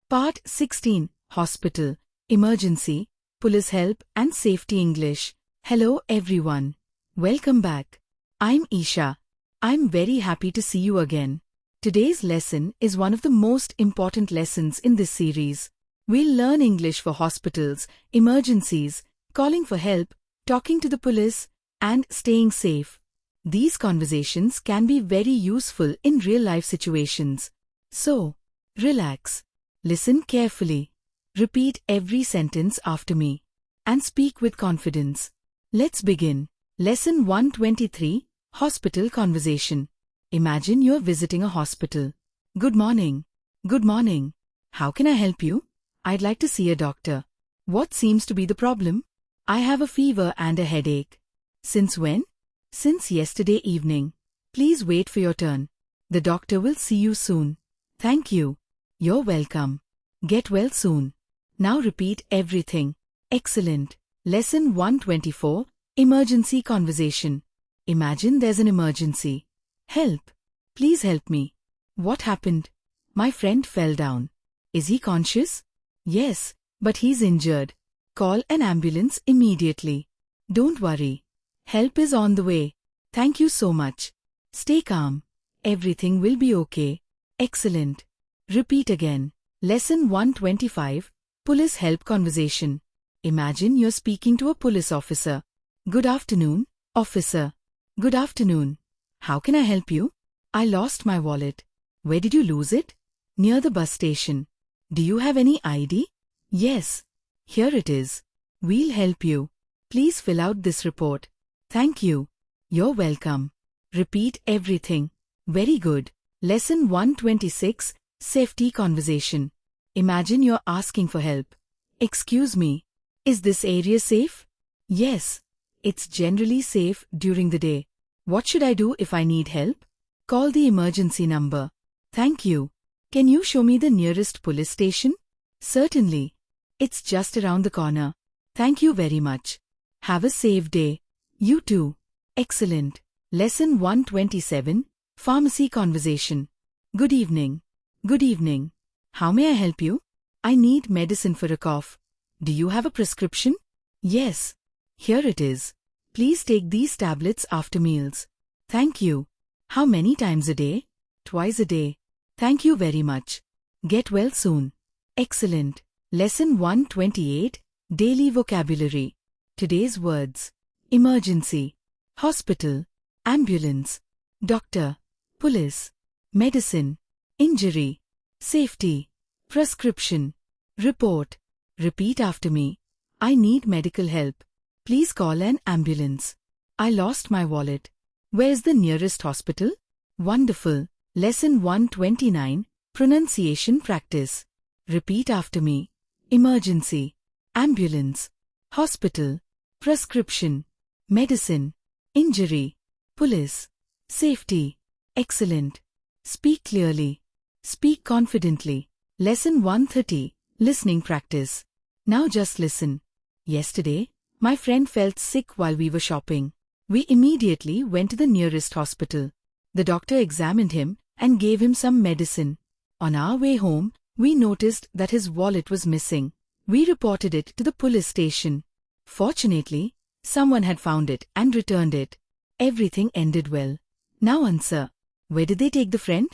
Part 16. Hospital, Emergency, Police Help and Safety English. Hello everyone. Welcome back. I'm Isha. I'm very happy to see you again. Today's lesson is one of the most important lessons in this series. We'll learn English for hospitals, emergencies, calling for help, talking to the police, and staying safe. These conversations can be very useful in real-life situations. So, relax. Listen carefully. Repeat every sentence after me. And speak with confidence. Let's begin. Lesson 123, Hospital Conversation. Imagine you're visiting a hospital. Good morning. Good morning. How can I help you? I'd like to see a doctor. What seems to be the problem? I have a fever and a headache. Since when? Since yesterday evening. Please wait for your turn. The doctor will see you soon. Thank you. You're welcome. Get well soon. Now repeat everything. Excellent. Lesson 124, Emergency Conversation. Imagine there's an emergency. Help. Please help me. What happened? My friend fell down. Is he conscious? Yes, but he's injured. Call an ambulance immediately. Don't worry. Help is on the way. Thank you so much. Stay calm. Everything will be okay. Excellent. Repeat again. Lesson 125, Police Help Conversation. Imagine you're speaking to a police officer. Good afternoon, officer. Good afternoon. How can I help you? I lost my wallet. Where did you lose it? Near the bus station. Do you have any ID? Yes. Here it is. We'll help you. Please fill out this report. Thank you. You're welcome. Repeat everything. Very good. Lesson 126, Safety Conversation. Imagine you're asking for help. Excuse me. Is this area safe? Yes. It's generally safe during the day. What should I do if I need help? Call the emergency number. Thank you. Can you show me the nearest police station? Certainly. It's just around the corner. Thank you very much. Have a safe day. You too. Excellent. Lesson 127, Pharmacy Conversation. Good evening. Good evening. How may I help you? I need medicine for a cough. Do you have a prescription? Yes. Here it is. Please take these tablets after meals. Thank you. How many times a day? Twice a day. Thank you very much. Get well soon. Excellent. Lesson 128, Daily Vocabulary. Today's words. Emergency. Hospital. Ambulance. Doctor. Police. Medicine. Injury. Safety. Prescription. Report. Repeat after me. I need medical help. Please call an ambulance. I lost my wallet. Where's the nearest hospital? Wonderful. Lesson 129, Pronunciation Practice. Repeat after me. Emergency. Ambulance. Hospital. Prescription. Medicine. Injury. Police. Safety. Excellent. Speak clearly. Speak confidently. Lesson 130, Listening Practice. Now just listen. Yesterday, my friend felt sick while we were shopping. We immediately went to the nearest hospital. The doctor examined him and gave him some medicine. On our way home, we noticed that his wallet was missing. We reported it to the police station. Fortunately, someone had found it and returned it. Everything ended well. Now answer. Where did they take the friend?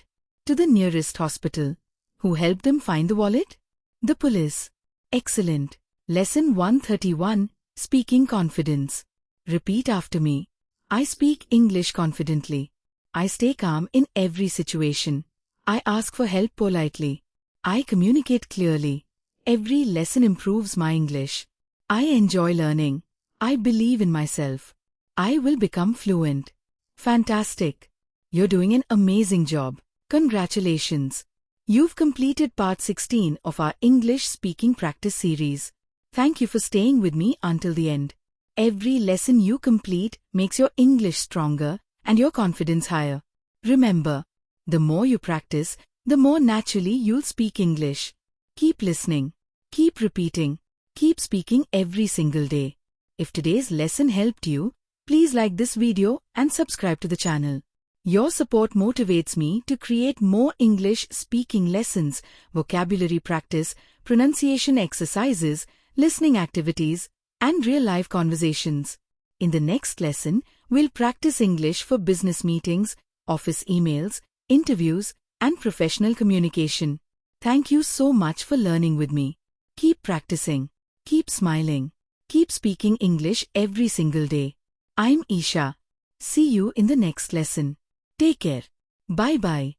To the nearest hospital. Who helped them find the wallet? The police. Excellent. Lesson 131, Speaking Confidence. Repeat after me. I speak English confidently. I stay calm in every situation. I ask for help politely. I communicate clearly. Every lesson improves my English. I enjoy learning. I believe in myself. I will become fluent. Fantastic. You're doing an amazing job. Congratulations. You've completed part 16 of our English speaking practice series. Thank you for staying with me until the end. Every lesson you complete makes your English stronger and your confidence higher. Remember, the more you practice, the more naturally you'll speak English. Keep listening. Keep repeating. Keep speaking every single day. If today's lesson helped you, Please like this video and subscribe to the channel. Your support motivates me to create more English speaking lessons, vocabulary practice, pronunciation exercises, listening activities, and real-life conversations. In the next lesson, we'll practice English for business meetings, office emails, interviews, and professional communication. Thank you so much for learning with me. Keep practicing. Keep smiling. Keep speaking English every single day. I'm Isha. See you in the next lesson. Take care. Bye-bye.